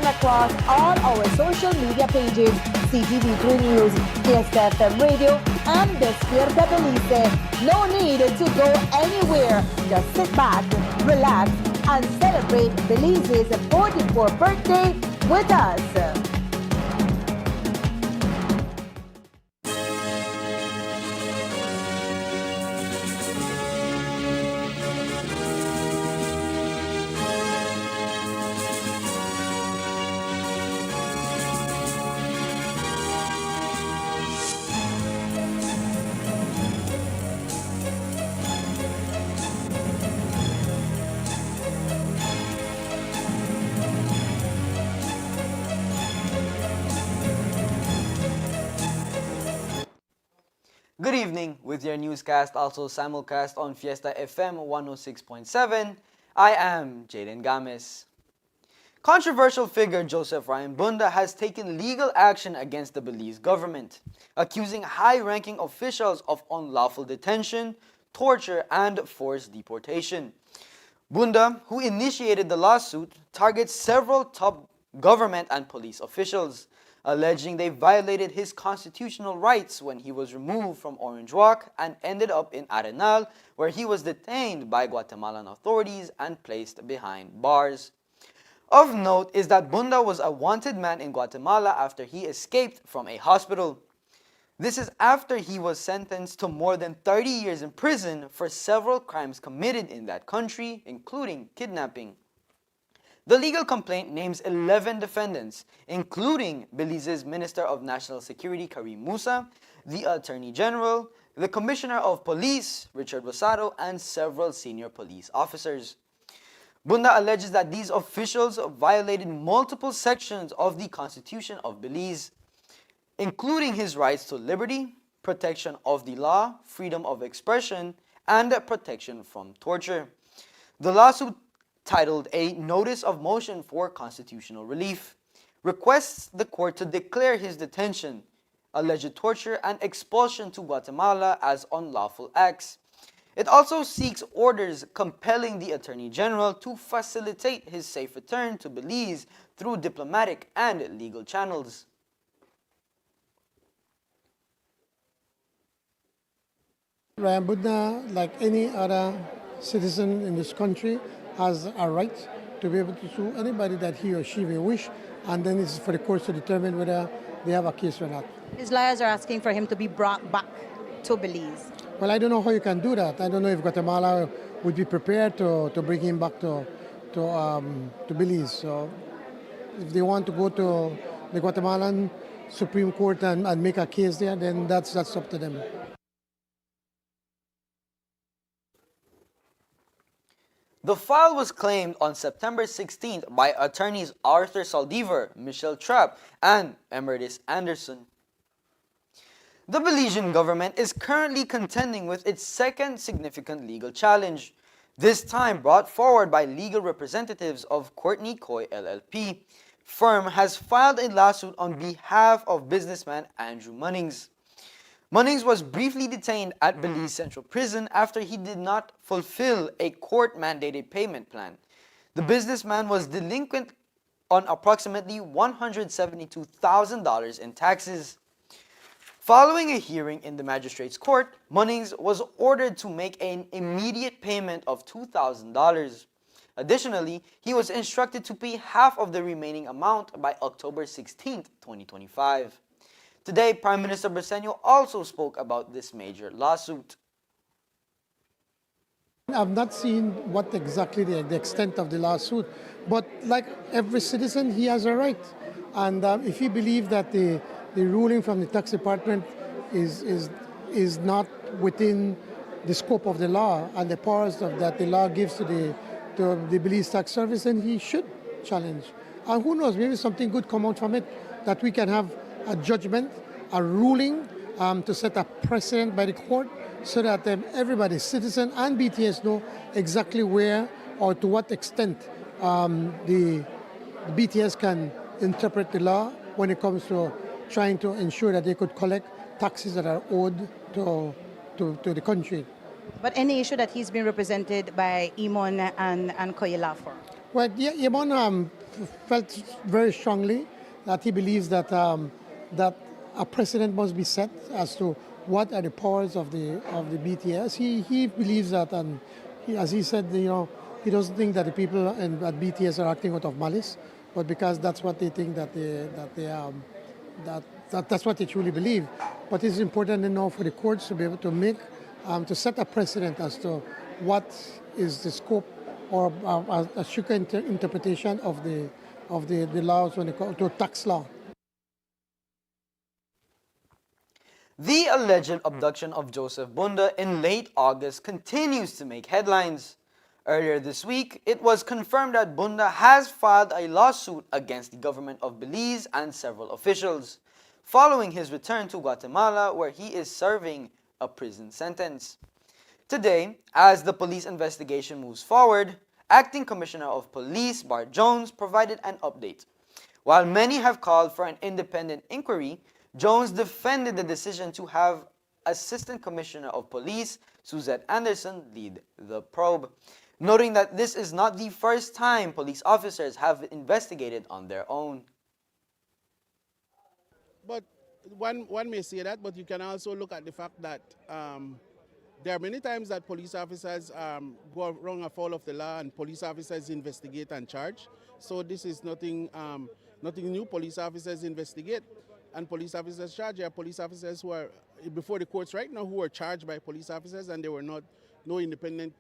and across all our social media pages, CTV3 News, Fiesta FM Radio, and Despierta Belize. No need to go anywhere. Just sit back, relax, and celebrate Belize's 44th birthday with us. Good evening. With your newscast, also simulcast on Fiesta FM 106.7, I am Jaden Games. Controversial figure Joseph Ryan Bunda has taken legal action against the Belize government, accusing high-ranking officials of unlawful detention, torture, and forced deportation. Bunda, who initiated the lawsuit, targets several top government and police officials, alleging they violated his constitutional rights when he was removed from Orange Walk and ended up in Arenal, where he was detained by Guatemalan authorities and placed behind bars. Of note is that Bunda was a wanted man in Guatemala after he escaped from a hospital. This is after he was sentenced to more than 30 years in prison for several crimes committed in that country, including kidnapping. The legal complaint names 11 defendants, including Belize's Minister of National Security, Karim Musa, the Attorney General, the Commissioner of Police, Richard Rosado, and several senior police officers. Bunda alleges that these officials violated multiple sections of the Constitution of Belize, including his rights to liberty, protection of the law, freedom of expression, and protection from torture. The lawsuit, titled A Notice of Motion for Constitutional Relief, requests the court to declare his detention, alleged torture, and expulsion to Guatemala as unlawful acts. It also seeks orders compelling the Attorney General to facilitate his safe return to Belize through diplomatic and legal channels. Ryan Bunda, like any other citizen in this country, has a right to be able to sue anybody that he or she may wish, and then it's for the courts to determine whether they have a case or not. His lawyers are asking for him to be brought back to Belize. Well, I don't know how you can do that. I don't know if Guatemala would be prepared to bring him back to Belize. So if they want to go to the Guatemalan Supreme Court and make a case there, then that's up to them. The file was claimed on September 16th by attorneys Arthur Saldivar, Michelle Trapp, and Emeritus Anderson. The Belizean government is currently contending with its second significant legal challenge, this time brought forward by legal representatives of Courtney Coy LLP. Firm has filed a lawsuit on behalf of businessman Andrew Munnings. Munnings was briefly detained at Belize Central Prison after he did not fulfill a court-mandated payment plan. The businessman was delinquent on approximately $172,000 in taxes. Following a hearing in the magistrate's court, Munnings was ordered to make an immediate payment of $2,000. Additionally, he was instructed to pay half of the remaining amount by October 16, 2025. Today, Prime Minister Briceño also spoke about this major lawsuit. I've not seen what exactly the extent of the lawsuit, but like every citizen, he has a right. And if he believes that the ruling from the tax department is not within the scope of the law and the powers that the law gives to the Belize Tax Service, then he should challenge. And who knows, maybe something good come out from it, that we can have a judgment, a ruling to set a precedent by the court so that everybody, citizen and BTS, know exactly where or to what extent the BTS can interpret the law when it comes to trying to ensure that they could collect taxes that are owed to the country. But any issue that he's been represented by Imon and Koyela for? Well, Yamon felt very strongly that he believes that a precedent must be set as to what are the powers of the BTS. He believes that, and as he said, he doesn't think that the people at BTS are acting out of malice, but because that's what they think that's what they truly believe. But it's important enough for the courts to be able to to set a precedent as to what is the scope or a stricter interpretation of the laws when it comes to tax law. The alleged abduction of Joseph Bunda in late August continues to make headlines. Earlier this week, it was confirmed that Bunda has filed a lawsuit against the government of Belize and several officials, following his return to Guatemala where he is serving a prison sentence. Today, as the police investigation moves forward, Acting Commissioner of Police Bart Jones provided an update. While many have called for an independent inquiry, Jones defended the decision to have Assistant Commissioner of Police Suzette Anderson lead the probe, noting that this is not the first time police officers have investigated on their own. But one may say that, but you can also look at the fact that there are many times that police officers go wrong afoul of the law and police officers investigate and charge. So this is nothing new. Police officers investigate and police officers charge. There are police officers who are before the courts right now who are charged by police officers and they were no independent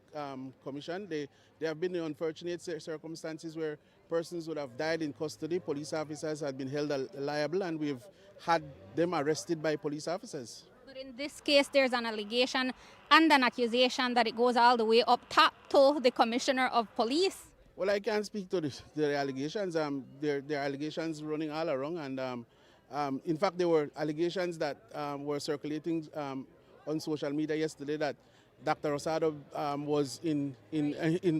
commission. There have been the unfortunate circumstances where persons would have died in custody. Police officers have been held liable and we've had them arrested by police officers. But in this case, there's an allegation and an accusation that it goes all the way up top to the Commissioner of Police. Well, I can't speak to the allegations. There are allegations running all around, and in fact, there were allegations that were circulating on social media yesterday that Dr. Rosado was in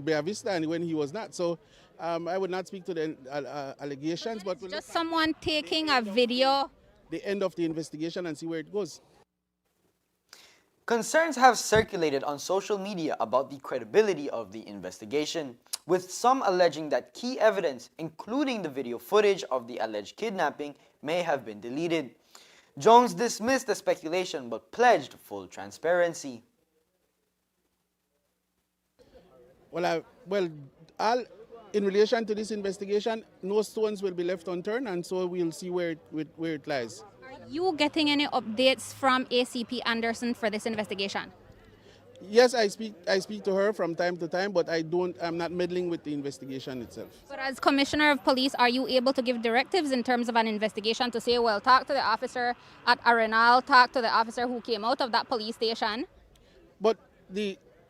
Bella Vista and when he was not. So I would not speak to the allegations, but we'll just someone taking a video. The end of the investigation and see where it goes. Concerns have circulated on social media about the credibility of the investigation, with some alleging that key evidence, including the video footage of the alleged kidnapping, may have been deleted. Jones dismissed the speculation but pledged full transparency. In relation to this investigation, no stones will be left unturned, and so we'll see where it lies. Are you getting any updates from ACP Anderson for this investigation? Yes, I speak to her from time to time, but I'm not meddling with the investigation itself. But as Commissioner of Police, are you able to give directives in terms of an investigation to say, well, talk to the officer at Arenal, talk to the officer who came out of that police station? But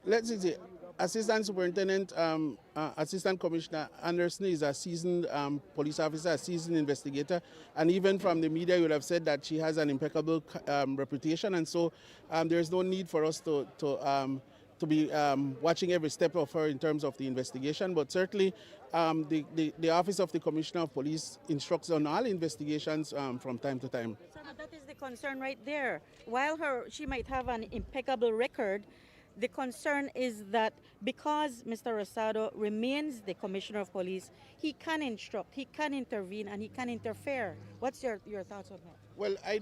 let's see, Assistant Superintendent, Assistant Commissioner Anderson is a seasoned police officer, a seasoned investigator, and even from the media you would have said that she has an impeccable reputation, and so there's no need for us to be watching every step of her in terms of the investigation, but certainly the Office of the Commissioner of Police instructs on all investigations from time to time. So that is the concern right there. While she might have an impeccable record, the concern is that because Mr. Rosado remains the Commissioner of Police, he can instruct, he can intervene, and he can interfere. What's your thoughts on that? Well, I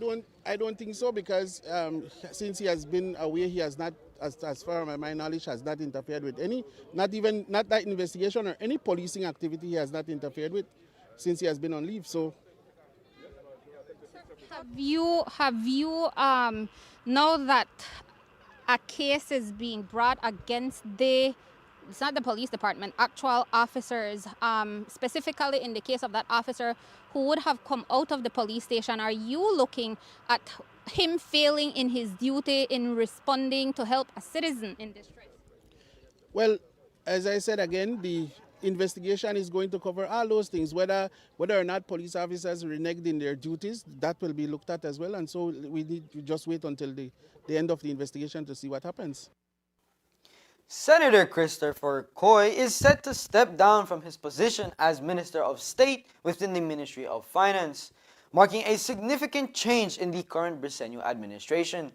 don't think so, because since he has been away, he has not, as far as my knowledge, has not interfered with any, not that investigation or any policing activity he has not interfered with since he has been on leave. So have you know that a case is being brought against it's not the police department, actual officers, specifically in the case of that officer who would have come out of the police station? Are you looking at him failing in his duty in responding to help a citizen in distress? Well, as I said again, the investigation is going to cover all those things, whether or not police officers reneged in their duties, that will be looked at as well, and so we need to just wait until the end of the investigation to see what happens. Senator Christopher Coy is set to step down from his position as Minister of State within the Ministry of Finance, marking a significant change in the current Briceño administration.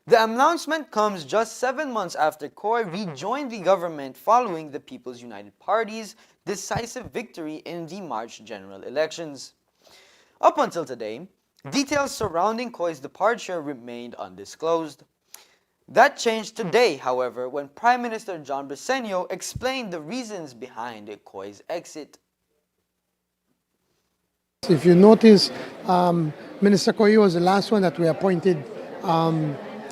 The announcement comes just 7 months after Coy rejoined the government following the People's United Party's decisive victory in the March general elections. Up until today, details surrounding Coy's departure remained undisclosed. That changed today, however, when Prime Minister John Briceño explained the reasons behind Coy's exit. If you notice, Minister Coy was the last one that we appointed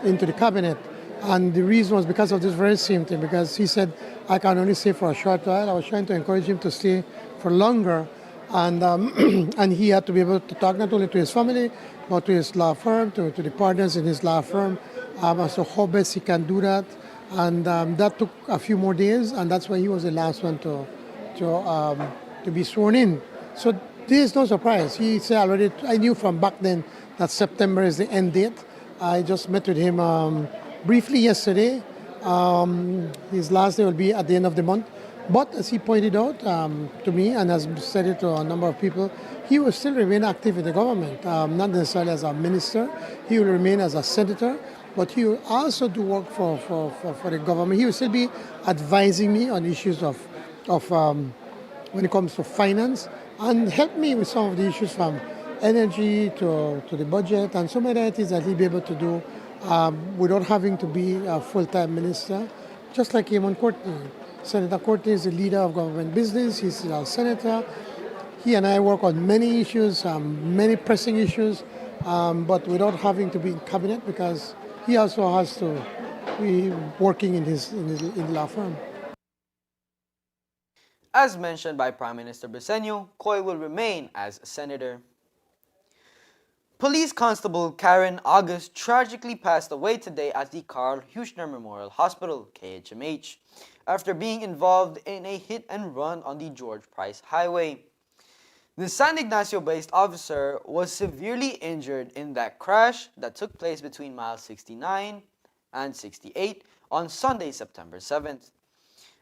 into the cabinet. And the reason was because of this very same thing, because he said, I can only stay for a short while. I was trying to encourage him to stay for longer. And, and he had to be able to talk not only to his family, but to his law firm, to the partners in his law firm, as to how best he can do that. And that took a few more days, and that's why he was the last one to be sworn in. So this is no surprise. He said already, I knew from back then that September is the end date. I just met with him briefly yesterday. His last day will be at the end of the month. But as he pointed out to me and has said it to a number of people, he will still remain active in the government, not necessarily as a minister. He will remain as a senator, but he will also do work for the government. He will still be advising me on issues of when it comes to finance and help me with some of the issues from energy to the budget and some other things that he'll be able to do without having to be a full-time minister, just like Eamon Courtney. Senator Courtney is the leader of government business. He's our senator. He and I work on many issues, many pressing issues, but without having to be in cabinet because he also has to be working in the law firm. As mentioned by Prime Minister Briceño, Coy will remain as senator. Police Constable Karen August tragically passed away today at the Carl Huchner Memorial Hospital, KHMH, after being involved in a hit and run on the George Price Highway. The San Ignacio-based officer was severely injured in that crash that took place between miles 69 and 68 on Sunday, September 7th.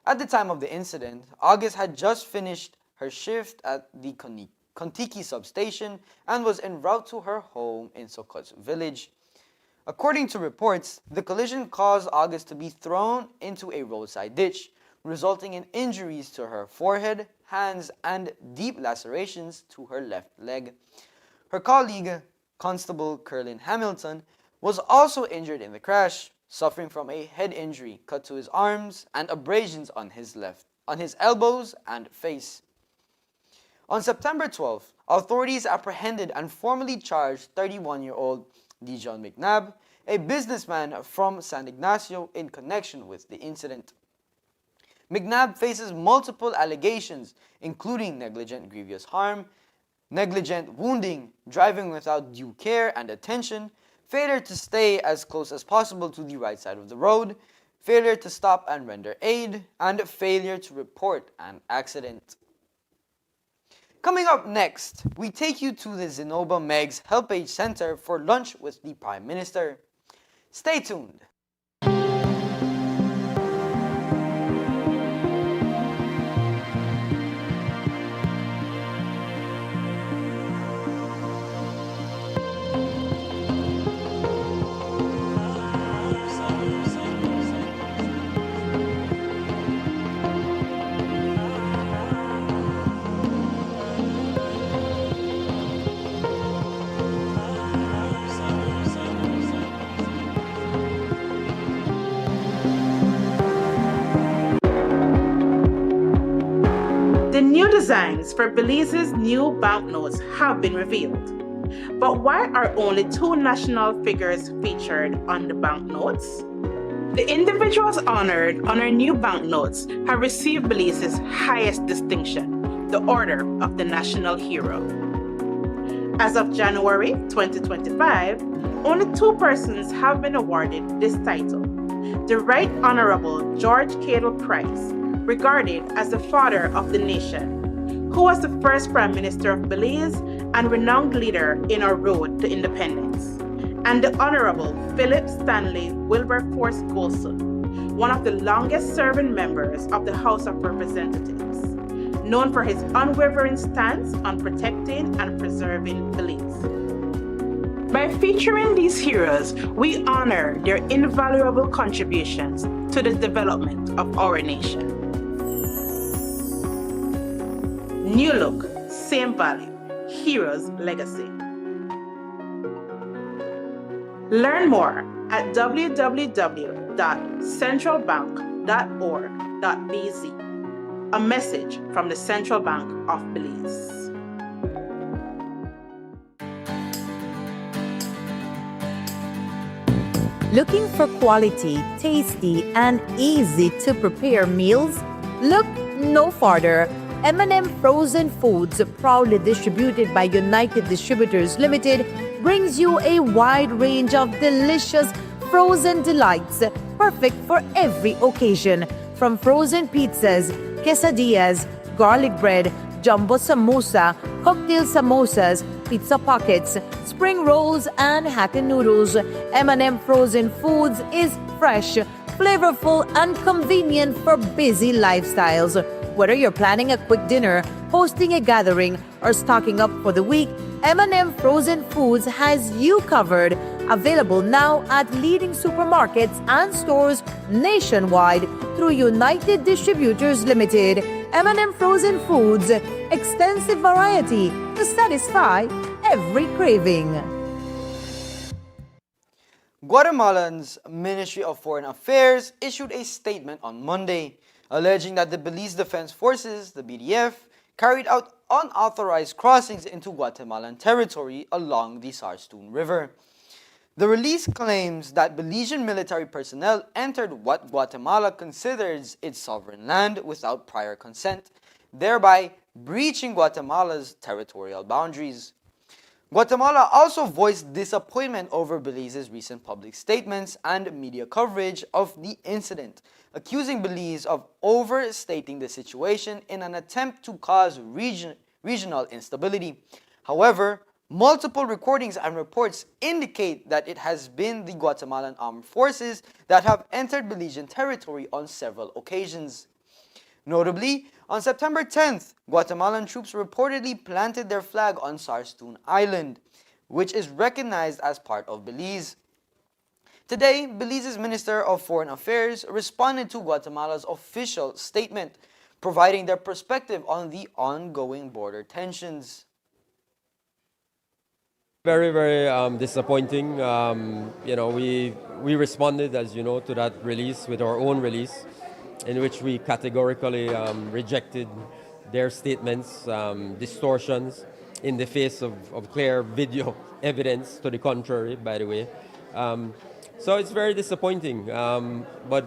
At the time of the incident, August had just finished her shift at the Contiki substation and was en route to her home in Sokots village. According to reports, the collision caused August to be thrown into a roadside ditch, resulting in injuries to her forehead, hands, and deep lacerations to her left leg. Her colleague, Constable Curlin Hamilton, was also injured in the crash, suffering from a head injury cut to his arms and abrasions on his elbows and face. On September 12th, authorities apprehended and formally charged 31-year-old Dijon McNabb, a businessman from San Ignacio, in connection with the incident. McNabb faces multiple allegations, including negligent grievous harm, negligent wounding, driving without due care and attention, failure to stay as close as possible to the right side of the road, failure to stop and render aid, and failure to report an accident. Coming up next, we take you to the Zinoba Meg's Helpage Center for lunch with the Prime Minister. Stay tuned. The new designs for Belize's new banknotes have been revealed. But why are only 2 national figures featured on the banknotes? The individuals honored on our new banknotes have received Belize's highest distinction, the Order of the National Hero. As of January 2025, only 2 persons have been awarded this title. The Right Honorable George Cadle Price, regarded as the father of the nation, who was the first Prime Minister of Belize and renowned leader in our road to independence, and the Honorable Philip Stanley Wilberforce Golson, one of the longest-serving members of the House of Representatives, known for his unwavering stance on protecting and preserving Belize. By featuring these heroes, we honor their invaluable contributions to the development of our nation. New look, same value, heroes' legacy. Learn more at www.centralbank.org.bz. A message from the Central Bank of Belize. Looking for quality, tasty, and easy to prepare meals? Look no farther. M&M Frozen Foods, proudly distributed by United Distributors Limited, brings you a wide range of delicious frozen delights, perfect for every occasion. From frozen pizzas, quesadillas, garlic bread, jumbo samosa, cocktail samosas, pizza pockets, spring rolls, and happy noodles, M&M Frozen Foods is fresh, flavorful, and convenient for busy lifestyles. Whether you're planning a quick dinner, hosting a gathering, or stocking up for the week, M&M Frozen Foods has you covered. Available now at leading supermarkets and stores nationwide through United Distributors Limited. M&M Frozen Foods, extensive variety to satisfy every craving. Guatemalan's Ministry of Foreign Affairs issued a statement on Monday, alleging that the Belize Defense Forces, the BDF, carried out unauthorized crossings into Guatemalan territory along the Sarstoon River. The release claims that Belizean military personnel entered what Guatemala considers its sovereign land without prior consent, thereby breaching Guatemala's territorial boundaries. Guatemala also voiced disappointment over Belize's recent public statements and media coverage of the incident, accusing Belize of overstating the situation in an attempt to cause regional instability. However, multiple recordings and reports indicate that it has been the Guatemalan armed forces that have entered Belizean territory on several occasions. Notably, on September 10th, Guatemalan troops reportedly planted their flag on Sarstoon Island, which is recognized as part of Belize. Today, Belize's Minister of Foreign Affairs responded to Guatemala's official statement, providing their perspective on the ongoing border tensions. Very, very disappointing. We responded, as you know, to that release with our own release, in which we categorically rejected their statements, distortions in the face of clear video evidence to the contrary, by the way. So it's very disappointing. But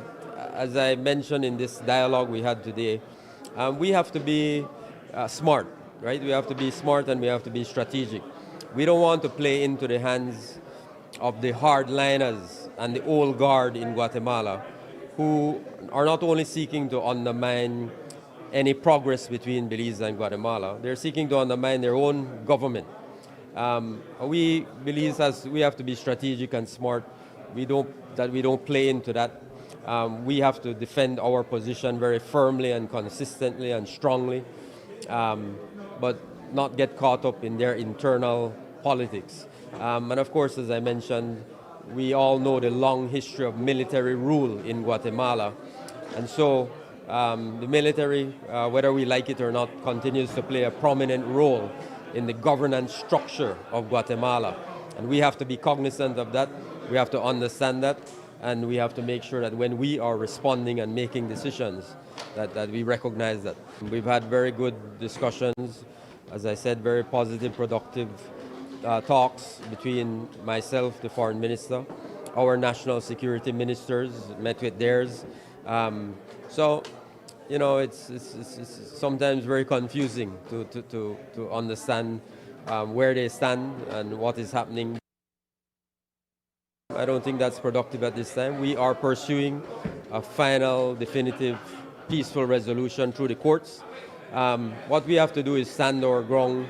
as I mentioned in this dialogue we had today, we have to be smart, right? We have to be smart and we have to be strategic. We don't want to play into the hands of the hardliners and the old guard in Guatemala, who are not only seeking to undermine any progress between Belize and Guatemala, they're seeking to undermine their own government. We Belize we have to be strategic and smart. We don't play into that. We have to defend our position very firmly and consistently and strongly, but not get caught up in their internal politics. And of course, as I mentioned, we all know the long history of military rule in Guatemala. And so the military, whether we like it or not, continues to play a prominent role in the governance structure of Guatemala. And we have to be cognizant of that. We have to understand that. And we have to make sure that when we are responding and making decisions, that we recognize that. We've had very good discussions, as I said, very positive, productive talks between myself, the foreign minister, our national security ministers met with theirs. So, you know, it's sometimes very confusing to understand where they stand and what is happening. I don't think that's productive at this time. We are pursuing a final, definitive, peaceful resolution through the courts. What we have to do is stand our ground,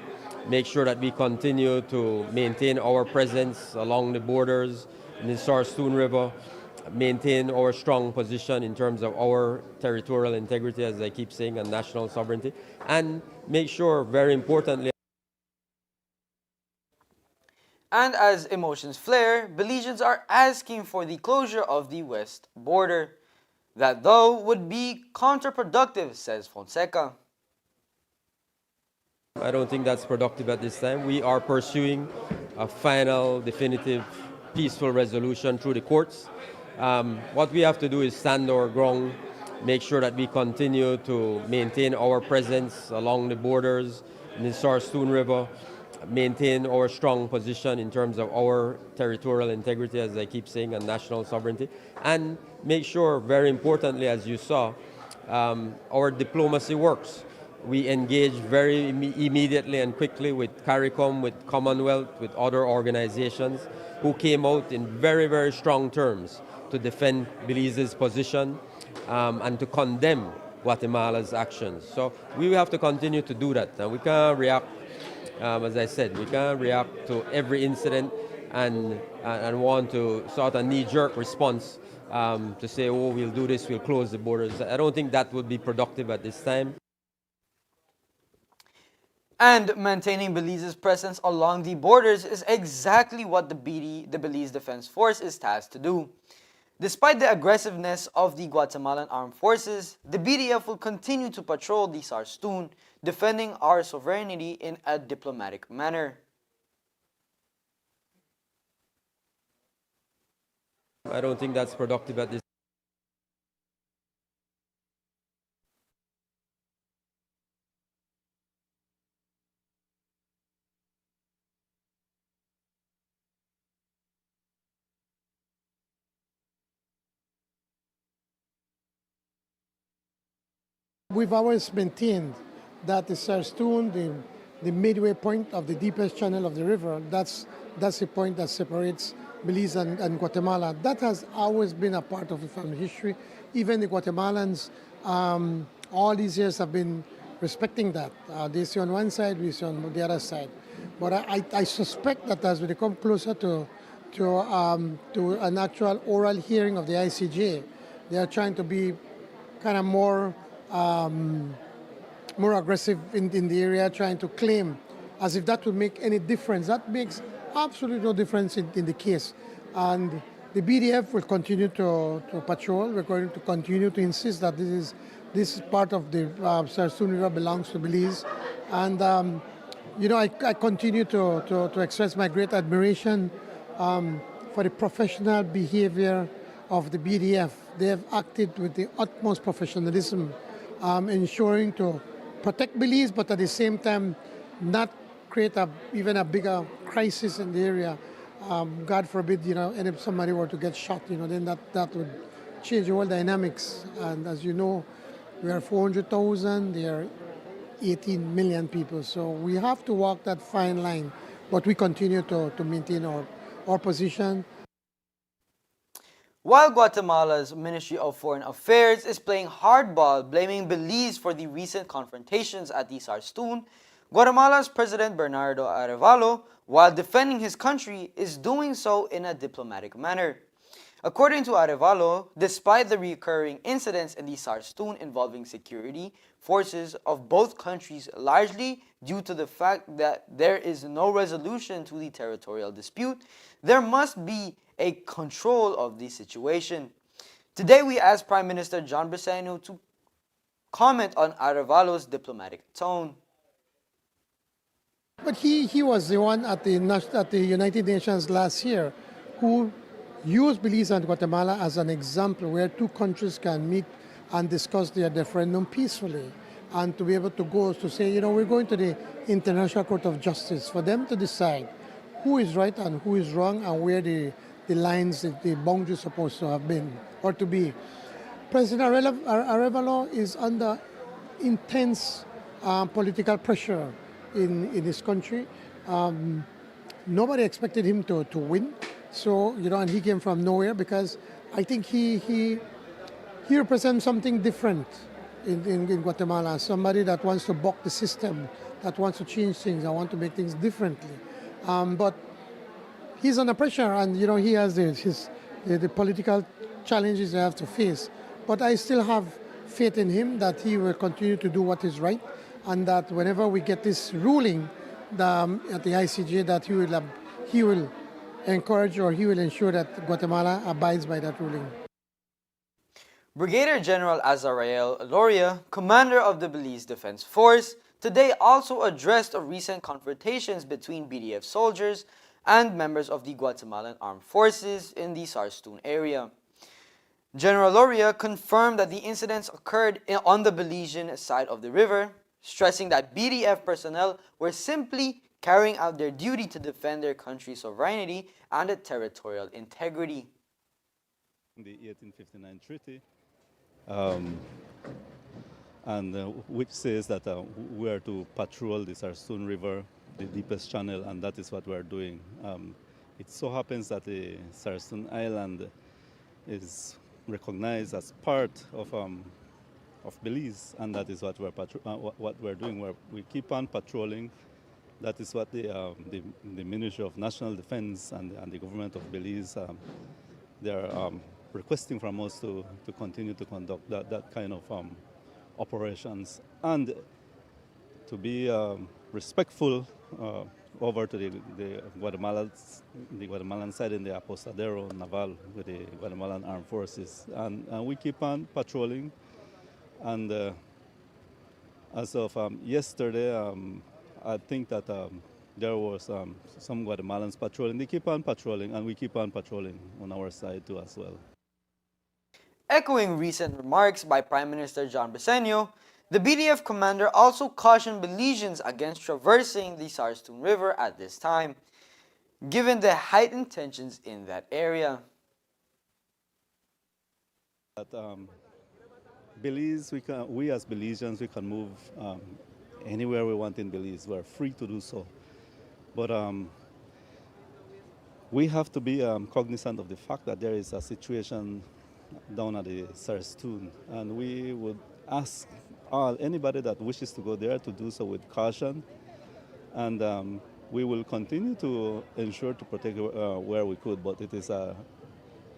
make sure that we continue to maintain our presence along the borders in the Sarstoon River, maintain our strong position in terms of our territorial integrity, as I keep saying, and national sovereignty, and make sure, very importantly, And as emotions flare, Belizeans are asking for the closure of the west border. That, though, would be counterproductive, says Fonseca. I don't think that's productive at this time. We are pursuing a final, definitive, peaceful resolution through the courts. What we have to do is stand our ground, make sure that we continue to maintain our presence along the borders in the Sarstoon River, maintain our strong position in terms of our territorial integrity, as I keep saying, and national sovereignty, and make sure, very importantly, as you saw, our diplomacy works. We engage very immediately and quickly with CARICOM, with Commonwealth, with other organizations who came out in very, very strong terms to defend Belize's position and to condemn Guatemala's actions. So we have to continue to do that. And we can't react, as I said, we can't react to every incident and want to sort of knee-jerk response to say, oh, we'll do this, we'll close the borders. I don't think that would be productive at this time. And maintaining Belize's presence along the borders is exactly what the Belize Defense Force is tasked to do. Despite the aggressiveness of the Guatemalan armed forces, the BDF will continue to patrol the Sarstoon, defending our sovereignty in a diplomatic manner. I don't think that's productive at this. We've always maintained that the Sarstoon, the midway point of the deepest channel of the river, that's the point that separates Belize and Guatemala. That has always been a part of the family history. Even the Guatemalans, all these years have been respecting that. They see on one side, we see on the other side. But I suspect that as we come closer to an actual oral hearing of the ICJ, they are trying to be kind of more aggressive in the area, trying to claim as if that would make any difference. That makes absolutely no difference in the case. And the BDF will continue to patrol. We're going to continue to insist that this is part of the Sarstoon River belongs to Belize. And I continue to express my great admiration for the professional behavior of the BDF. They have acted with the utmost professionalism, ensuring to protect Belize, but at the same time not create even a bigger crisis in the area. God forbid, and if somebody were to get shot, then that would change the whole dynamics. And as you know, we are 400,000, there are 18 million people. So we have to walk that fine line, but we continue to maintain our position. While Guatemala's Ministry of Foreign Affairs is playing hardball, blaming Belize for the recent confrontations at the Sarstoon, Guatemala's President Bernardo Arevalo, while defending his country, is doing so in a diplomatic manner. According to Arevalo, despite the recurring incidents in the Sarstoon involving security forces of both countries, largely due to the fact that there is no resolution to the territorial dispute, there must be a control of the situation. Today we asked Prime Minister John Briceño to comment on Arevalo's diplomatic tone. But he was the one at the United Nations last year who used Belize and Guatemala as an example where two countries can meet and discuss their referendum peacefully, and to be able to go to say, we're going to the International Court of Justice for them to decide who is right and who is wrong and where the lines, the boundaries supposed to have been or to be. President Arevalo is under intense political pressure in this country. Nobody expected him to win. So, and he came from nowhere because I think he represents something different in Guatemala, somebody that wants to buck the system, that wants to change things, that wants to make things differently. But he's under pressure and, he has the political challenges they have to face. But I still have faith in him that he will continue to do what is right, and that whenever we get this ruling at the ICJ, that he will encourage or he will ensure that Guatemala abides by that ruling. Brigadier General Azariel Loria, commander of the Belize Defense Force, today also addressed recent confrontations between BDF soldiers and members of the Guatemalan Armed Forces in the Sarstoon area. General Loria confirmed that the incidents occurred on the Belizean side of the river, stressing that BDF personnel were simply carrying out their duty to defend their country's sovereignty and territorial integrity. The 1859 treaty, which says that we are to patrol the Sarstoon River, the deepest channel, and that is what we are doing. It so happens that the Sarstoon Island is recognized as part of Belize, and that is what we're doing. We keep on patrolling. That is what the Ministry of National Defense and the government of Belize they are requesting from us to continue to conduct that kind of operations and to be respectful over to the Guatemalan side in the Apostadero Naval with the Guatemalan Armed Forces. And we keep on patrolling. And as of yesterday, I think that there was some Guatemalans patrolling. They keep on patrolling, and we keep on patrolling on our side too as well. Echoing recent remarks by Prime Minister John Briceño, the BDF commander also cautioned Belizeans against traversing the Sarstoon River at this time, given the heightened tensions in that area. Belize, we as Belizeans, we can move anywhere we want in Belize. We're free to do so. But we have to be cognizant of the fact that there is a situation down at the Sarstoon, and we would ask anybody that wishes to go there to do so with caution, and we will continue to ensure to protect where we could, but it is a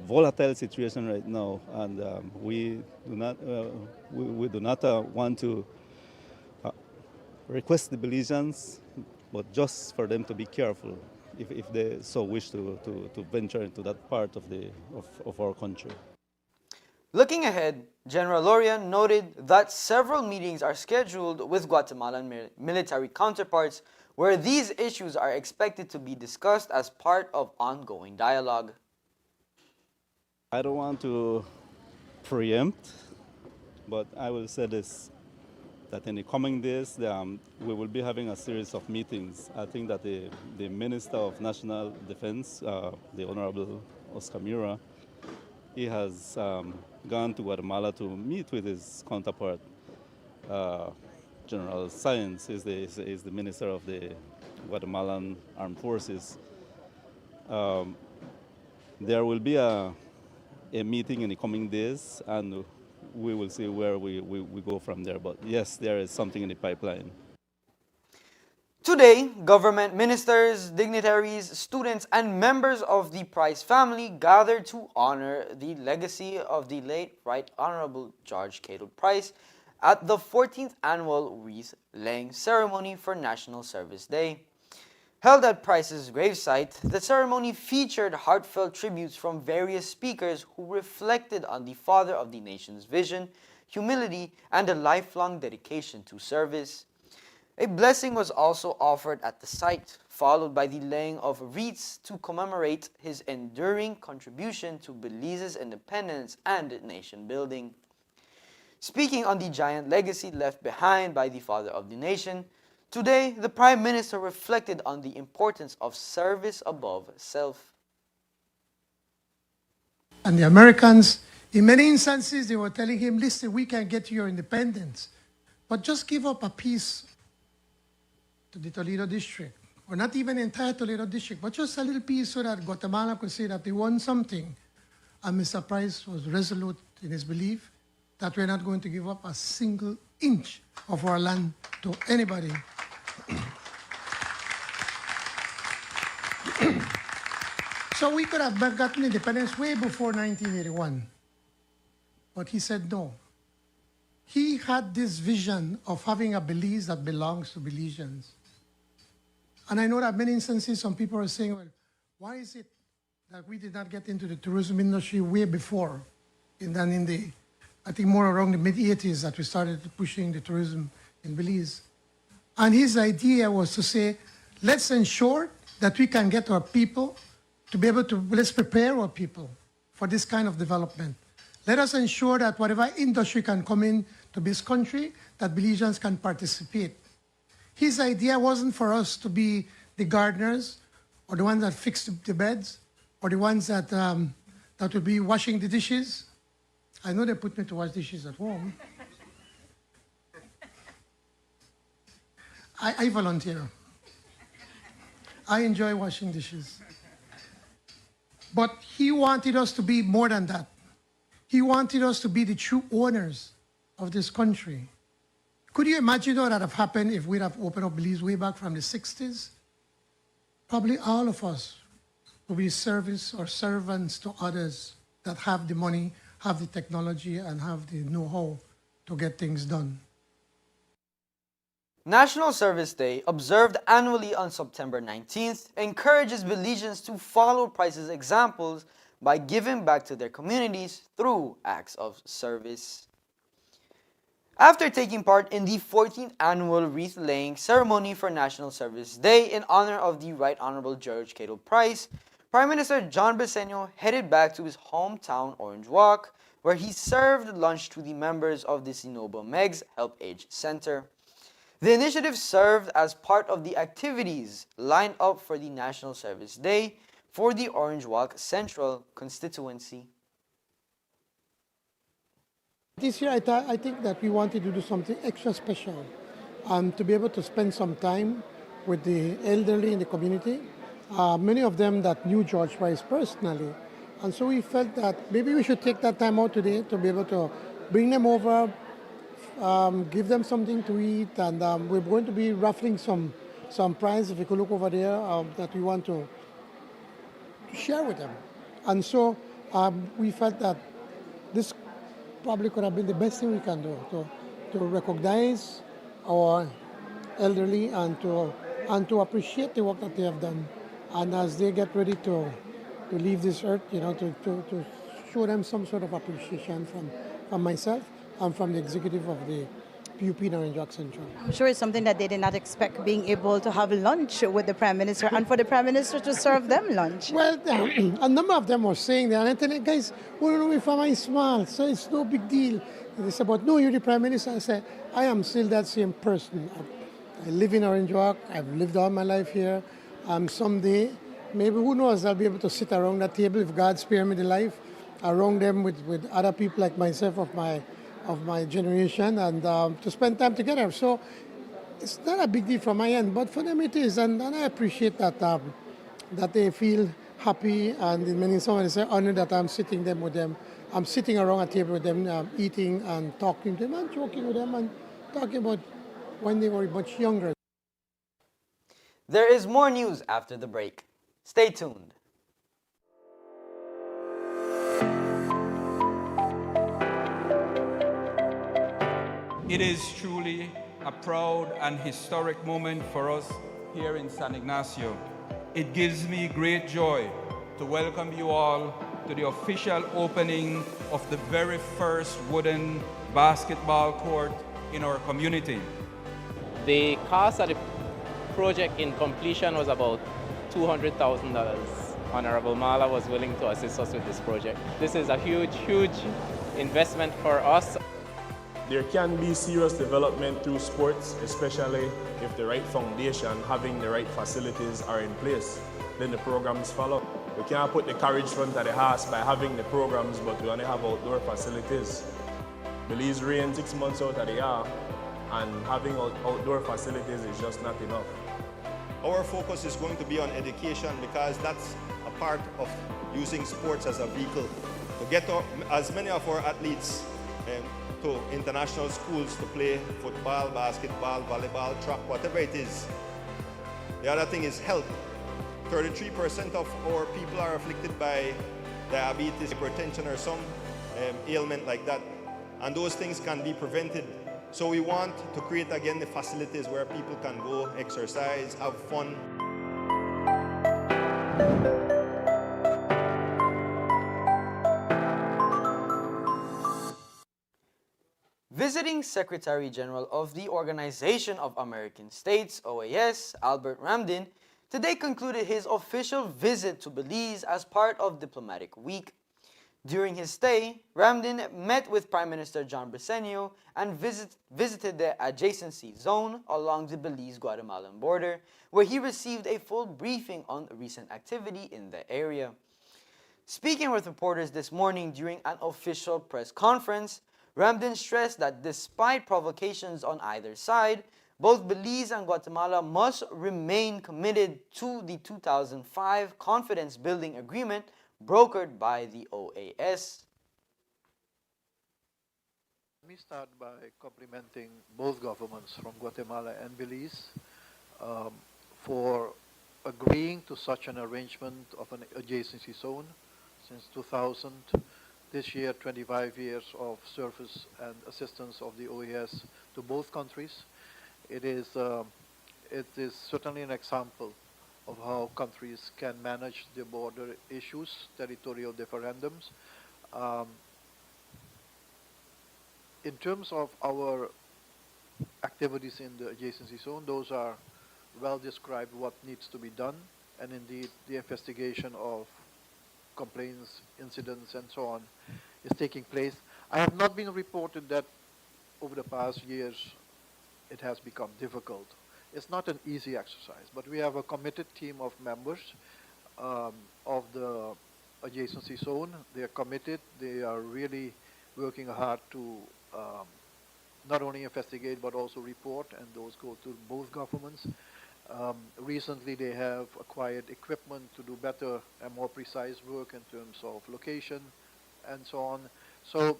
volatile situation right now, and we do not want to request the Belizeans, but just for them to be careful if they so wish to venture into that part of our country. Looking ahead, General Loria noted that several meetings are scheduled with Guatemalan military counterparts where these issues are expected to be discussed as part of ongoing dialogue. I don't want to preempt, but I will say this, that in the coming days, we will be having a series of meetings. I think that the Minister of National Defense, the Honorable Oscar Mura, he has gone to Guatemala to meet with his counterpart, General Science, is the Minister of the Guatemalan Armed Forces. There will be a meeting in the coming days, and we will see where we go from there. But yes, there is something in the pipeline. Today, government ministers, dignitaries, students, and members of the Price family gathered to honor the legacy of the late Right Honorable George Cato Price at the 14th annual wreath-laying ceremony for National Service Day. Held at Price's gravesite, the ceremony featured heartfelt tributes from various speakers who reflected on the father of the nation's vision, humility, and a lifelong dedication to service. A blessing was also offered at the site, followed by the laying of wreaths to commemorate his enduring contribution to Belize's independence and nation building. Speaking on the giant legacy left behind by the father of the nation, today the Prime Minister reflected on the importance of service above self. And the Americans, in many instances, they were telling him, listen, we can get your independence, but just give up a piece to the Toledo district, or not even the entire Toledo district, but just a little piece so that Guatemala could say that they won something. And Mr. Price was resolute in his belief that we're not going to give up a single inch of our land to anybody. So we could have gotten independence way before 1981. But he said no. He had this vision of having a Belize that belongs to Belizeans. And I know that many instances some people are saying, well, Why is it that we did not get into the tourism industry way before, than in the, I think more around the mid-80s that we started pushing the tourism in Belize? And his idea was to say, let's ensure that we can get our people to be able to, let's prepare our people for this kind of development. Let us ensure that whatever industry can come in to this country, that Belizeans can participate. His idea wasn't for us to be the gardeners or the ones that fix the beds or the ones that, that would be washing the dishes. I know they put me to wash dishes at home. I volunteer. I enjoy washing dishes. But he wanted us to be more than that. He wanted us to be the true owners of this country. Could you imagine what would have happened if we'd have opened up Belize way back from the 60s? Probably all of us will be service or servants to others that have the money, have the technology, and have the know-how to get things done. National Service Day, observed annually on September 19th, encourages Belizeans to follow Price's examples by giving back to their communities through acts of service. After taking part in the 14th annual wreath-laying ceremony for National Service Day in honor of the Right Honorable George Cato Price, Prime Minister John Briceño headed back to his hometown Orange Walk, where he served lunch to the members of the Sinoba Megs Help Age Center. The initiative served as part of the activities lined up for the National Service Day for the Orange Walk Central constituency. This year, I think that we wanted to do something extra special, to be able to spend some time with the elderly in the community, many of them that knew George Price personally. And so we felt that maybe we should take that time out today to be able to bring them over, give them something to eat, and we're going to be raffling some prize, if you could look over there, that we want to share with them. And so we felt that this probably could have been the best thing we can do, to recognize our elderly and to appreciate the work that they have done. And as they get ready to leave this earth, to show them some sort of appreciation from myself and from the executive of the PUP in Orange Walk Central. I'm sure it's something that they did not expect, being able to have lunch with the Prime Minister and for the Prime Minister to serve them lunch. Well, a number of them were saying that, and I tell them, guys, well, know if I'm small, so it's no big deal. They said, but no, you're the Prime Minister. I said, I am still that same person. I live in Orange Walk. I've lived all my life here. Someday, maybe, who knows, I'll be able to sit around that table, if God spare me the life, around them with other people like myself of my generation, and to spend time together. So it's not a big deal from my end, but for them it is, and I appreciate that that they feel happy, and in many ways say honored that I'm sitting them with them. I'm sitting around a table with them, eating and talking to them and joking with them and talking about when they were much younger. There is more news after the break. Stay tuned. It is truly a proud and historic moment for us here in San Ignacio. It gives me great joy to welcome you all to the official opening of the very first wooden basketball court in our community. The cost of the project in completion was about $200,000. Honorable Mala was willing to assist us with this project. This is a huge, huge investment for us. There can be serious development through sports, especially if the right foundation, having the right facilities are in place. Then the programs follow. We can't put the carriage front of the house by having the programs, but we only have outdoor facilities. Belize rain 6 months out of the year, and having outdoor facilities is just not enough. Our focus is going to be on education, because that's a part of using sports as a vehicle to get as many of our athletes to international schools to play football, basketball, volleyball, track, whatever it is. The other thing is health. 33% of our people are afflicted by diabetes, hypertension, or some ailment like that. And those things can be prevented. So we want to create again the facilities where people can go exercise, have fun. Visiting Secretary General of the Organization of American States, OAS, Albert Ramdin, today concluded his official visit to Belize as part of Diplomatic Week. During his stay, Ramdin met with Prime Minister John Briceño and visited the adjacency zone along the Belize-Guatemalan border, where he received a full briefing on recent activity in the area. Speaking with reporters this morning during an official press conference, Ramdin stressed that despite provocations on either side, both Belize and Guatemala must remain committed to the 2005 confidence-building agreement brokered by the OAS. Let me start by complimenting both governments from Guatemala and Belize for agreeing to such an arrangement of an adjacency zone since 2000. This year, 25 years of service and assistance of the OAS to both countries. It is certainly an example of how countries can manage their border issues, territorial referendums. In terms of our activities in the adjacency zone, those are well described what needs to be done, and indeed the investigation of complaints, incidents, and so on is taking place. I have not been reported that over the past years it has become difficult. It's not an easy exercise, but we have a committed team of members of the adjacency zone. They are committed. They are really working hard to not only investigate but also report, and those go to both governments. Recently they have acquired equipment to do better and more precise work in terms of location and so on. So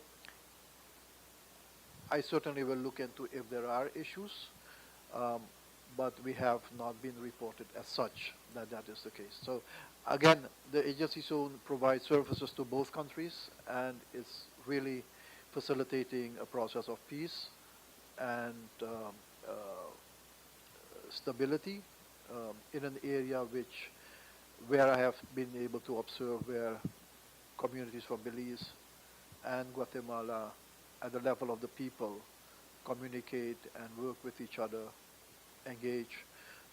I certainly will look into if there are issues, but we have not been reported as such that that is the case. So again, the agency zone provides services to both countries and is really facilitating a process of peace and stability in an area where I have been able to observe where communities from Belize and Guatemala at the level of the people communicate and work with each other, engage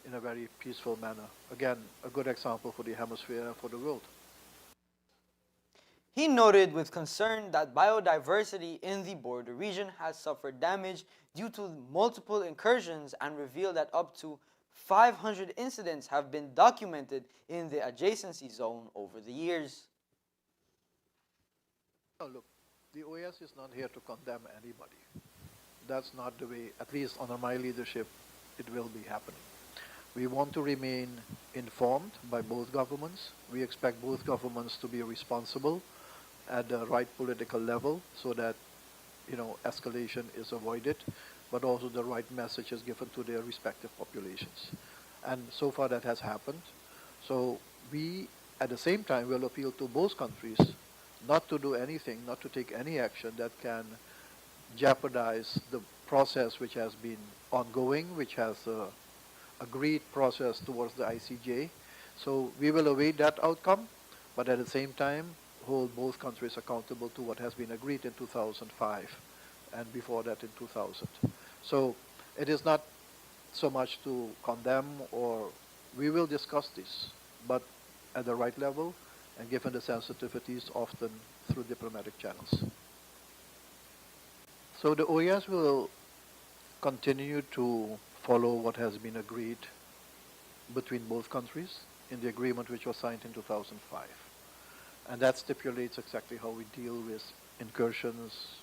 in a very peaceful manner. Again, a good example for the hemisphere and for the world. He noted with concern that biodiversity in the border region has suffered damage due to multiple incursions and revealed that up to 500 incidents have been documented in the adjacency zone over the years. Oh, look, the OAS is not here to condemn anybody. That's not the way, at least under my leadership, it will be happening. We want to remain informed by both governments. We expect both governments to be responsible at the right political level so that, escalation is avoided, but also the right message is given to their respective populations. And so far that has happened. So we, at the same time, will appeal to both countries not to do anything, not to take any action that can jeopardize the process which has been ongoing, which has agreed process towards the ICJ. So we will await that outcome, but at the same time hold both countries accountable to what has been agreed in 2005 and before that in 2000. So it is not so much to condemn, or we will discuss this, but at the right level and given the sensitivities often through diplomatic channels. So the OAS will continue to follow what has been agreed between both countries in the agreement which was signed in 2005. And that stipulates exactly how we deal with incursions,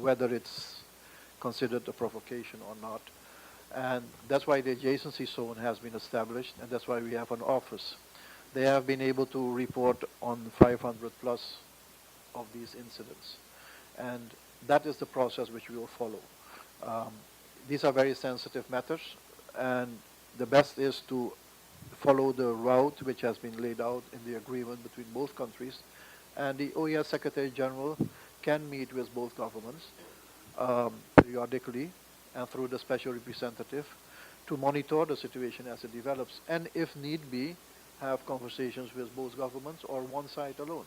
whether it's considered a provocation or not. And that's why the adjacency zone has been established, and that's why we have an office. They have been able to report on 500 plus of these incidents. And that is the process which we will follow. These are very sensitive matters, and the best is to follow the route which has been laid out in the agreement between both countries. And the OAS Secretary General can meet with both governments periodically and through the special representative to monitor the situation as it develops, and if need be, have conversations with both governments or one side alone.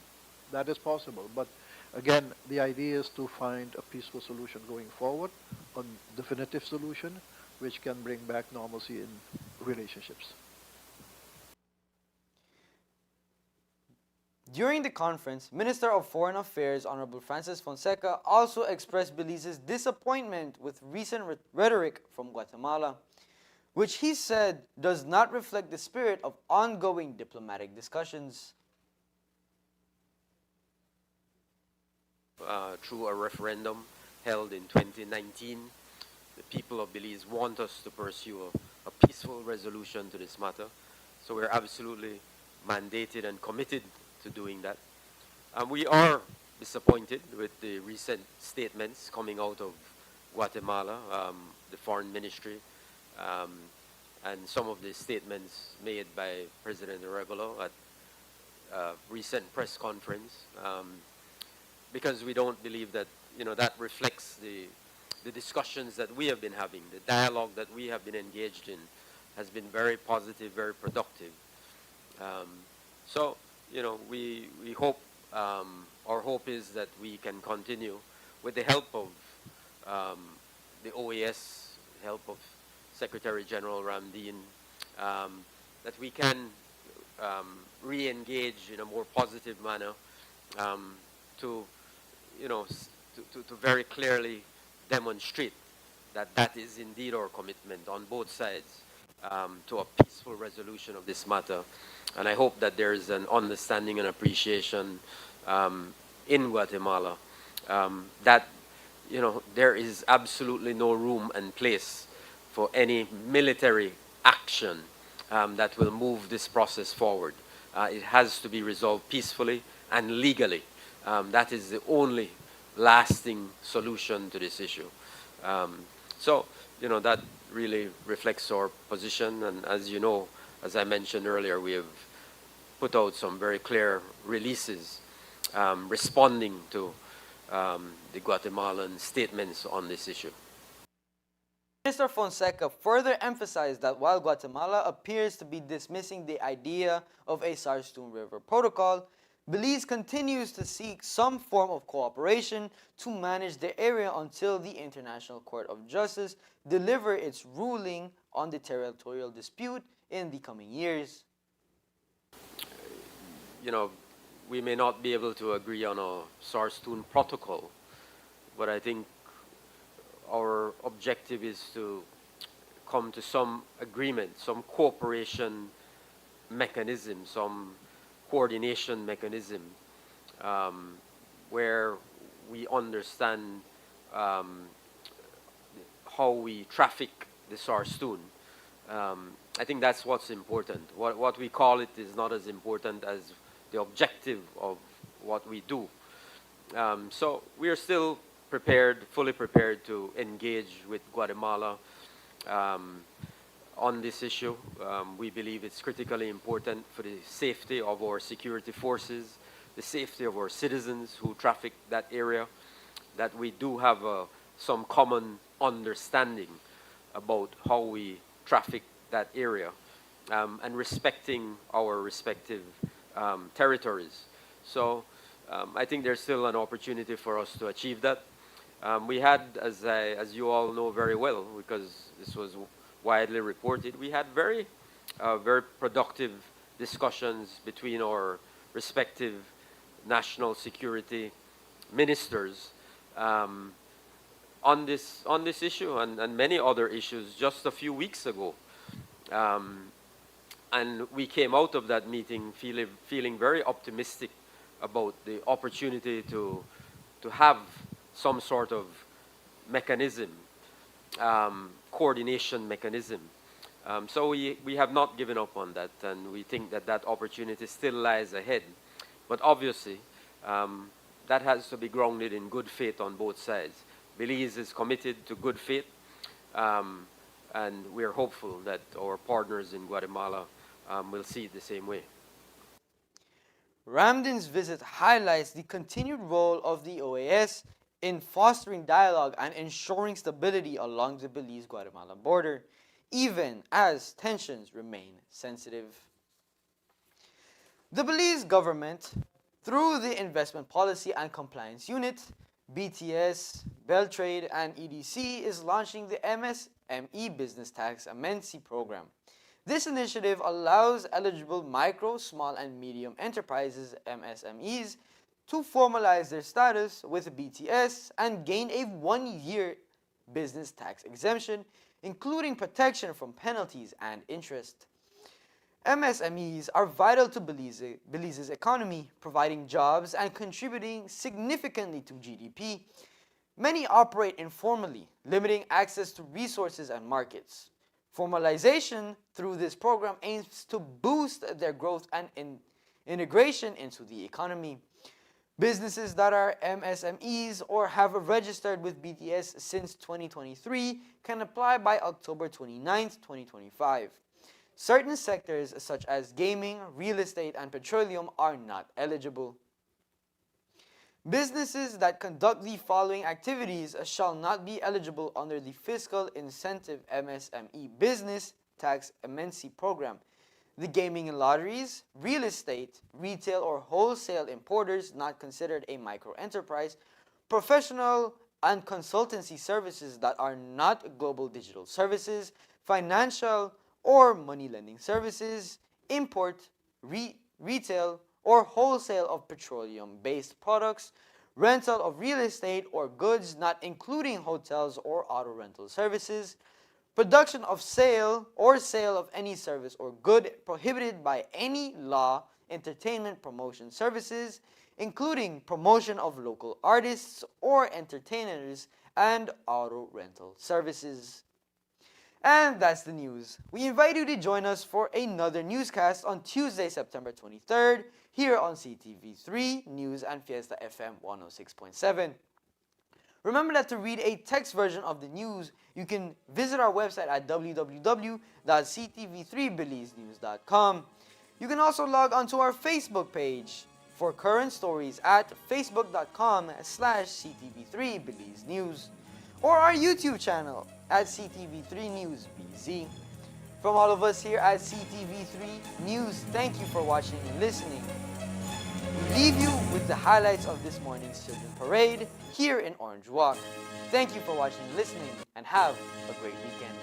That is possible. But again, the idea is to find a peaceful solution going forward, a definitive solution which can bring back normalcy in relationships. During the conference, Minister of Foreign Affairs Honorable Francis Fonseca also expressed Belize's disappointment with recent rhetoric from Guatemala, which he said does not reflect the spirit of ongoing diplomatic discussions. Through a referendum held in 2019, the people of Belize want us to pursue a peaceful resolution to this matter. So we're absolutely mandated and committed to doing that. We are disappointed with the recent statements coming out of Guatemala, the foreign ministry, and some of the statements made by President Arevalo at a recent press conference, because we don't believe that that reflects the discussions that we have been having. The dialogue that we have been engaged in has been very positive, very productive. So we hope, our hope is that we can continue with the help of the OAS, help of Secretary General Ramdeen, that we can re-engage in a more positive manner to very clearly demonstrate that that is indeed our commitment on both sides to a peaceful resolution of this matter. And I hope that there is an understanding and appreciation in Guatemala that there is absolutely no room and place for any military action that will move this process forward. It has to be resolved peacefully and legally. That is the only lasting solution to this issue. So that really reflects our position, and as you know, as I mentioned earlier, we have put out some very clear releases responding to the Guatemalan statements on this issue. Minister Fonseca further emphasized that while Guatemala appears to be dismissing the idea of a Sarstoon River Protocol, Belize continues to seek some form of cooperation to manage the area until the International Court of Justice deliver its ruling on the territorial dispute in the coming years. We may not be able to agree on a Sarstoon protocol, but I think our objective is to come to some agreement, some cooperation mechanism, some coordination mechanism where we understand how we traffic the Sarstoon. I think that's what's important. What we call it is not as important as the objective of what we do. So we are still prepared, fully prepared to engage with Guatemala on this issue. We believe it's critically important for the safety of our security forces, the safety of our citizens who traffic that area, that we do have some common understanding about how we traffic that area and respecting our respective territories. So I think there's still an opportunity for us to achieve that. We had, as you all know very well, because this was widely reported, we had very productive discussions between our respective national security ministers on this issue and many other issues just a few weeks ago. And we came out of that meeting feeling very optimistic about the opportunity to have some sort of mechanism, coordination mechanism. So we have not given up on that, and we think that that opportunity still lies ahead. But obviously, that has to be grounded in good faith on both sides. Belize is committed to good faith, and we are hopeful that our partners in Guatemala will see it the same way. Ramdeen's visit highlights the continued role of the OAS in fostering dialogue and ensuring stability along the Belize-Guatemala border, even as tensions remain sensitive. The Belize government Through the Investment Policy and Compliance Unit, BTS, Beltrade, and EDC is launching the MSME Business Tax Amnesty Program. This initiative allows eligible micro, small, and medium enterprises (MSMEs) to formalize their status with BTS and gain a 1-year business tax exemption, including protection from penalties and interest. MSMEs are vital to Belize's economy, providing jobs and contributing significantly to GDP. Many operate informally, limiting access to resources and markets. Formalization through this program aims to boost their growth and integration into the economy. Businesses that are MSMEs or have registered with BTS since 2023 can apply by October 29, 2025. Certain sectors such as gaming, real estate, and petroleum are not eligible. Businesses that conduct the following activities shall not be eligible under the Fiscal Incentive MSME Business Tax Amnesty Program. The gaming and lotteries, real estate, retail or wholesale importers not considered a micro-enterprise, professional and consultancy services that are not global digital services, financial or money lending services, import, retail or wholesale of petroleum-based products, rental of real estate or goods not including hotels or auto rental services, production of sale or sale of any service or good prohibited by any law, entertainment promotion services, including promotion of local artists or entertainers, and auto rental services. And that's the news. We invite you to join us for another newscast on Tuesday, September 23rd, here on CTV3 News and Fiesta FM 106.7. Remember that to read a text version of the news, you can visit our website at www.ctv3belizenews.com. You can also log onto our Facebook page for current stories at facebook.com/ctv3belizenews or our YouTube channel at CTV3 News BZ. From all of us here at CTV3 News, thank you for watching and listening. We leave you with the highlights of this morning's Children's Parade here in Orange Walk. Thank you for watching and listening, and have a great weekend.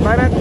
Barat.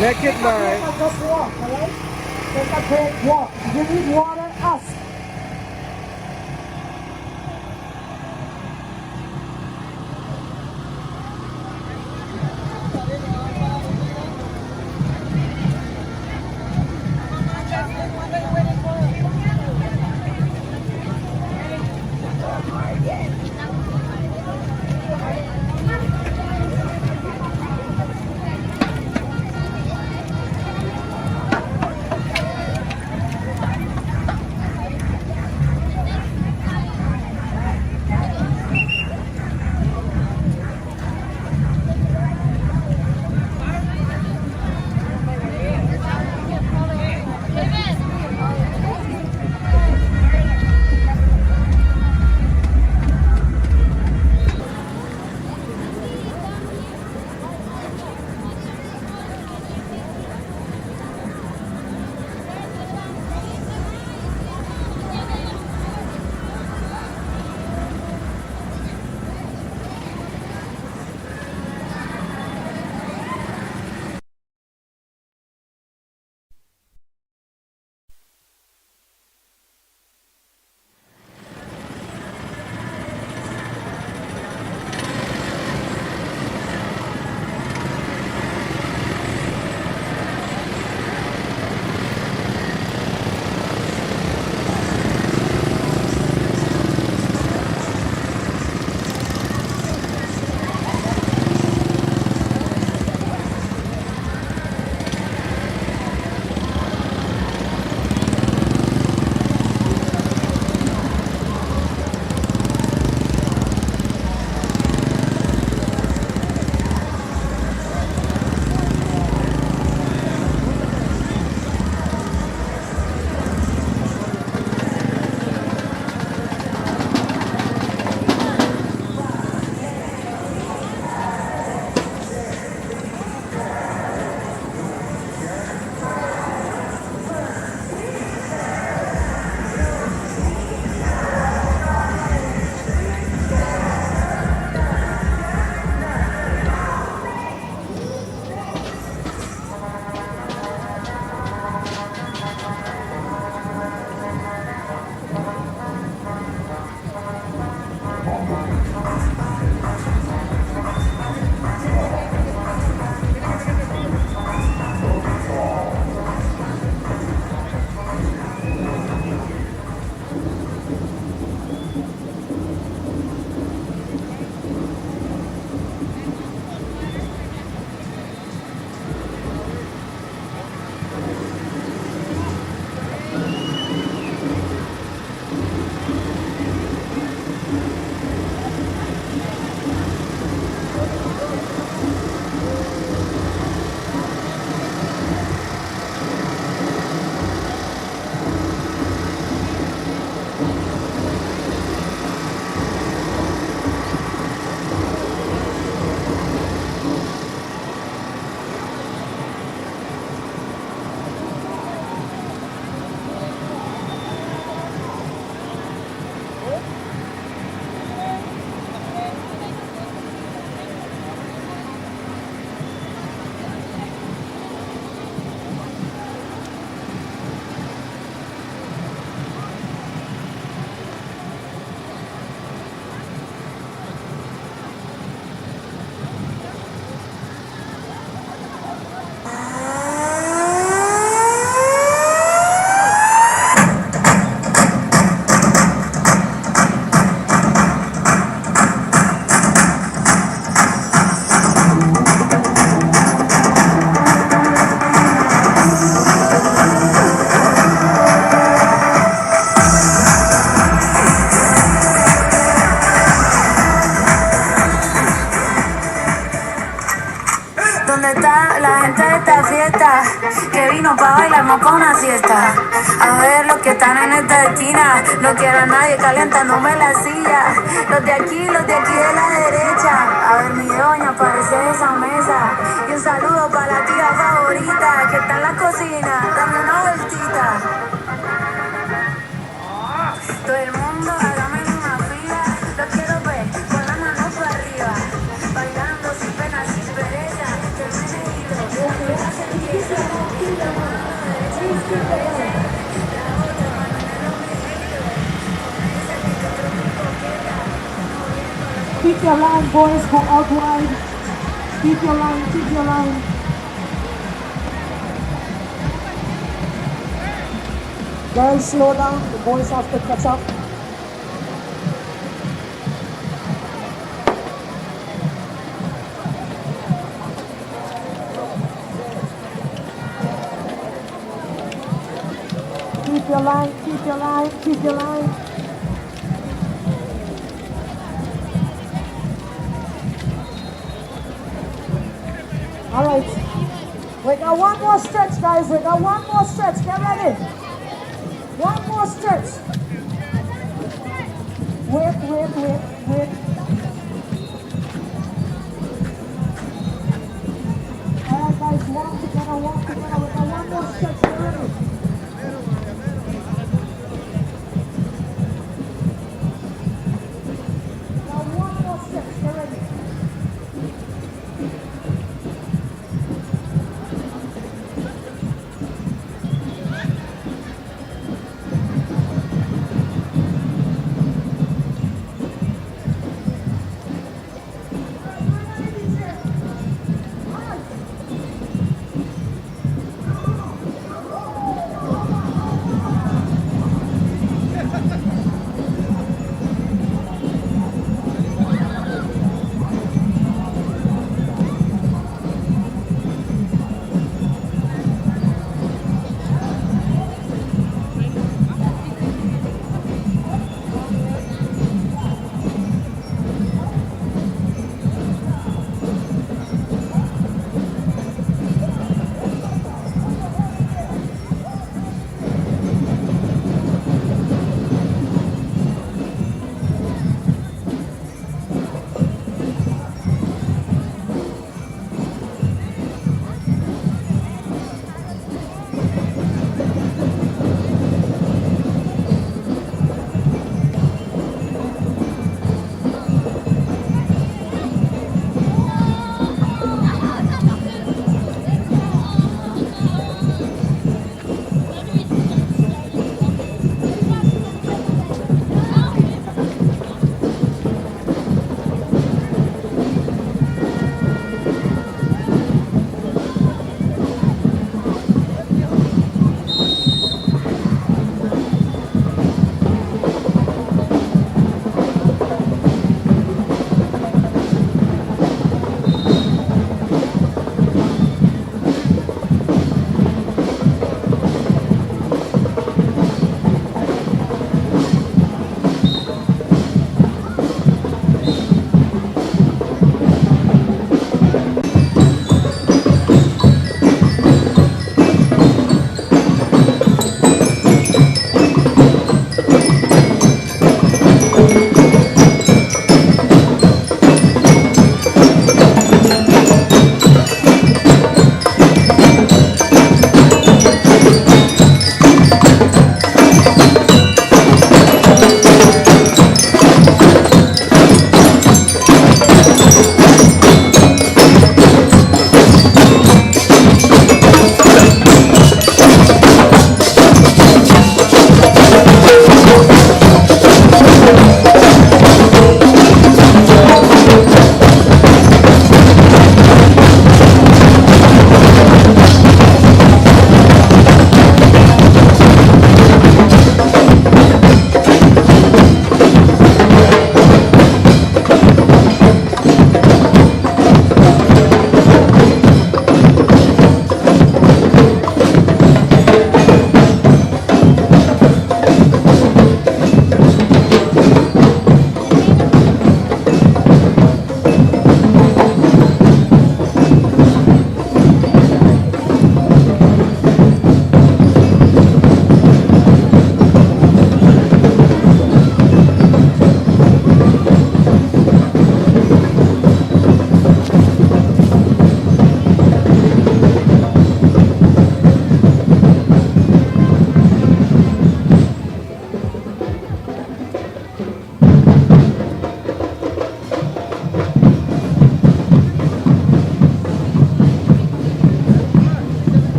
Naked night. Just walk, all right? Take a quick walk. If you need water, ask. bueno para bailar, más pa' una siesta. A ver los que están en esta esquina, no quiero a nadie calentándome la silla. Los de aquí de la derecha. A ver mi doña, parece esa mesa. Y un saludo para la tía favorita que está en la cocina, dame una vueltita. Todo el mundo hágame una fila, lo quiero ver con la mano para arriba, bailando sin pena, sin pereza, que el meneíto, la fiesta se empieza, la mano derecha en la cabeza, la otra mano en el ombliguito, con ese pico tropico queda, moviendo los... Keep your line, boys, go out wide. Keep your line, keep your line. Girls, slow down. The boys have to catch up. Keep your line, keep your line, keep your line. All right. We got one more stretch, guys. We got one more stretch. Get ready. One more stretch. Wait. All right, guys. Walk together. We got one more stretch. Get ready. Now one more stretch. Get ready.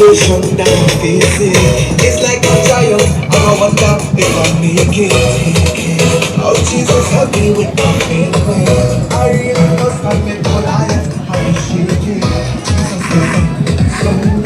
creation that I face it. It's like a triumph, and I wonder if I make it. Oh, Jesus, help me with my faith. I really must admit what I am. I'm shaking. Jesus, help me.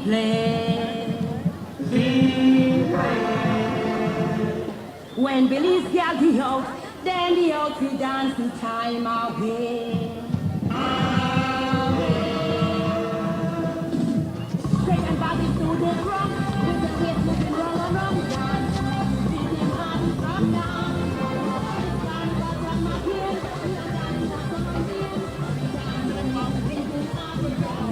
play. We play. When Billy's gal be out, then the out we dance the time away. Take and body to the drum, with the hip moving round and round, dance. Beating hard from down. From my heel, from my heel. Dancing on the beating of the drum.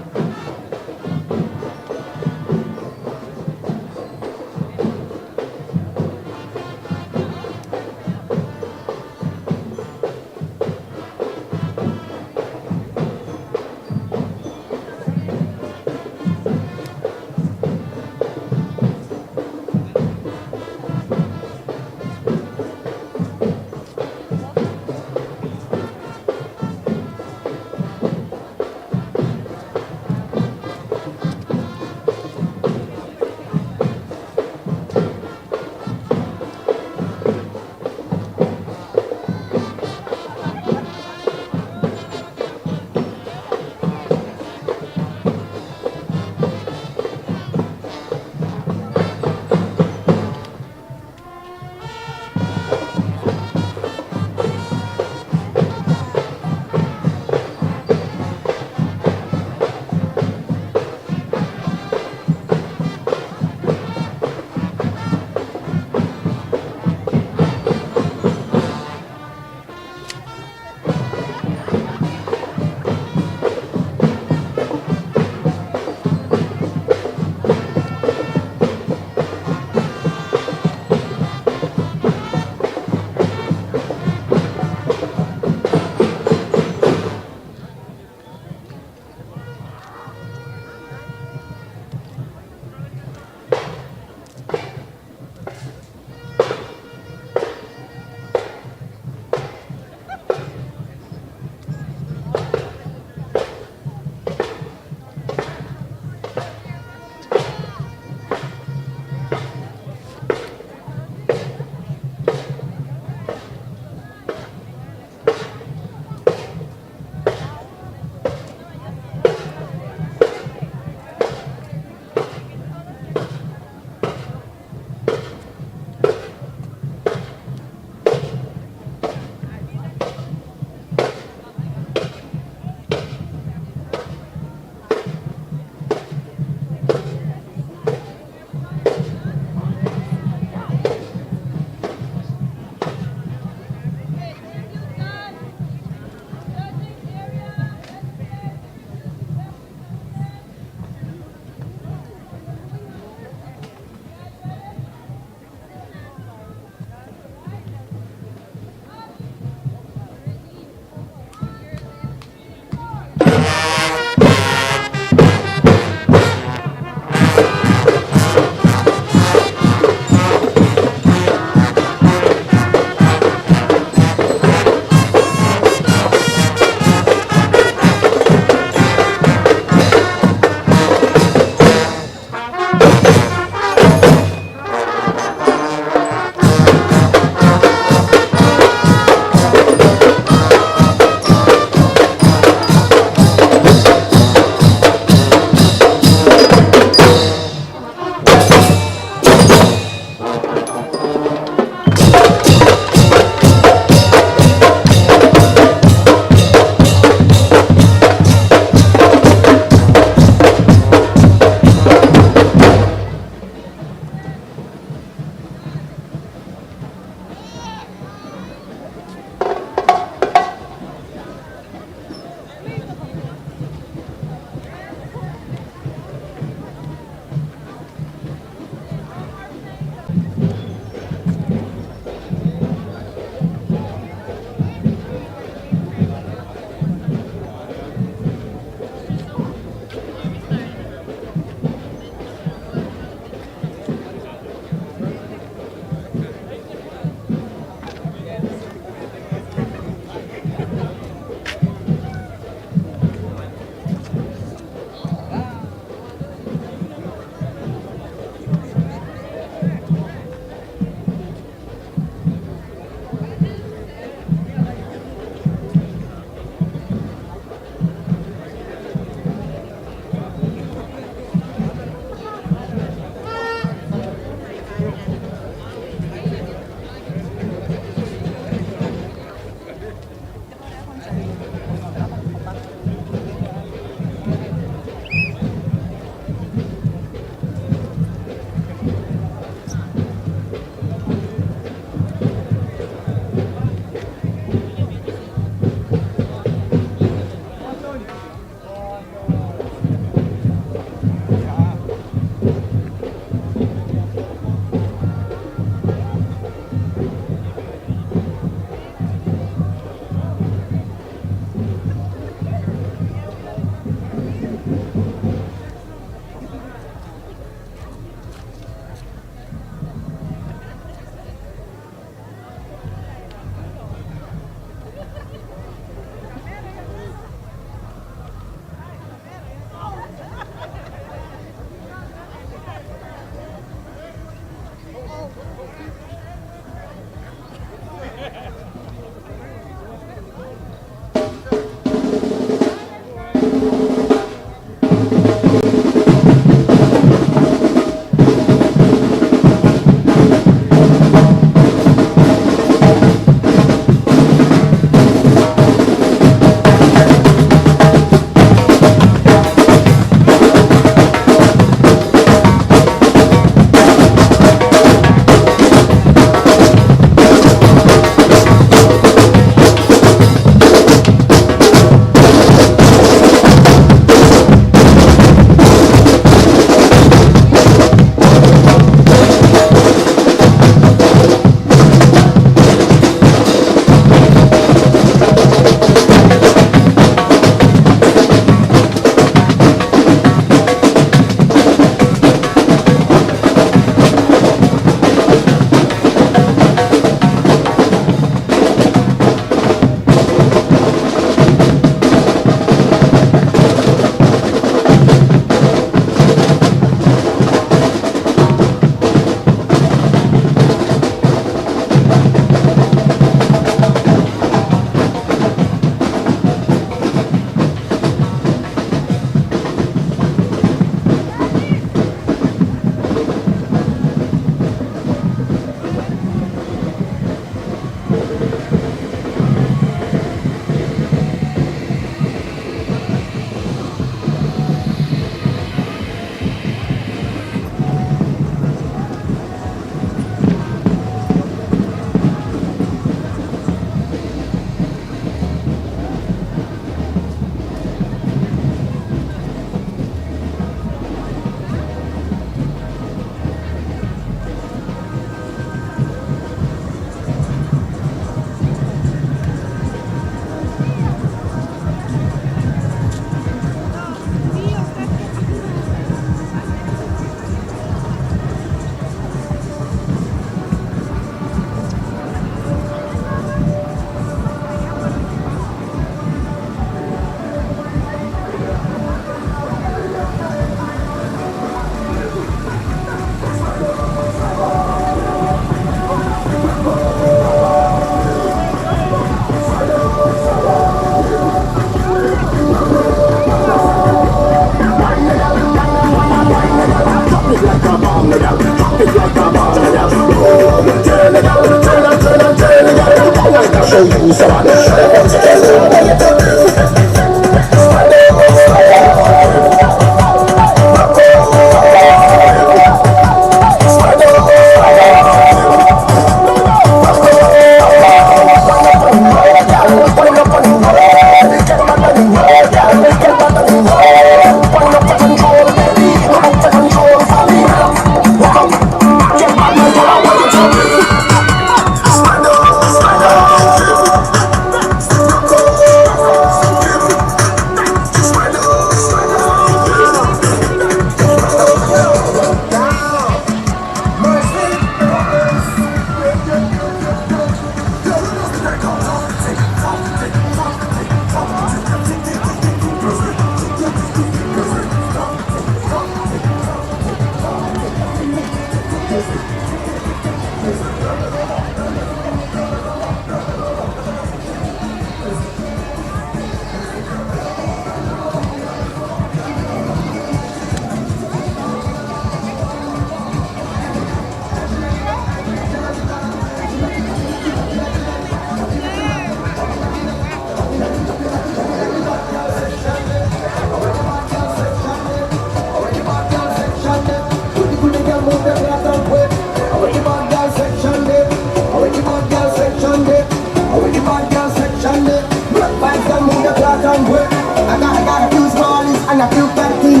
and I feel fatty.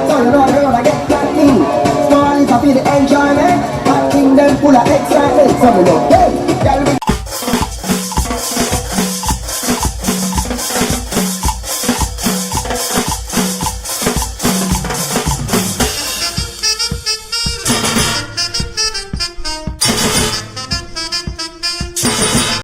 So you know the road I get fatty. Small is a feel the enjoyment. Fat king them full of excitement. So me look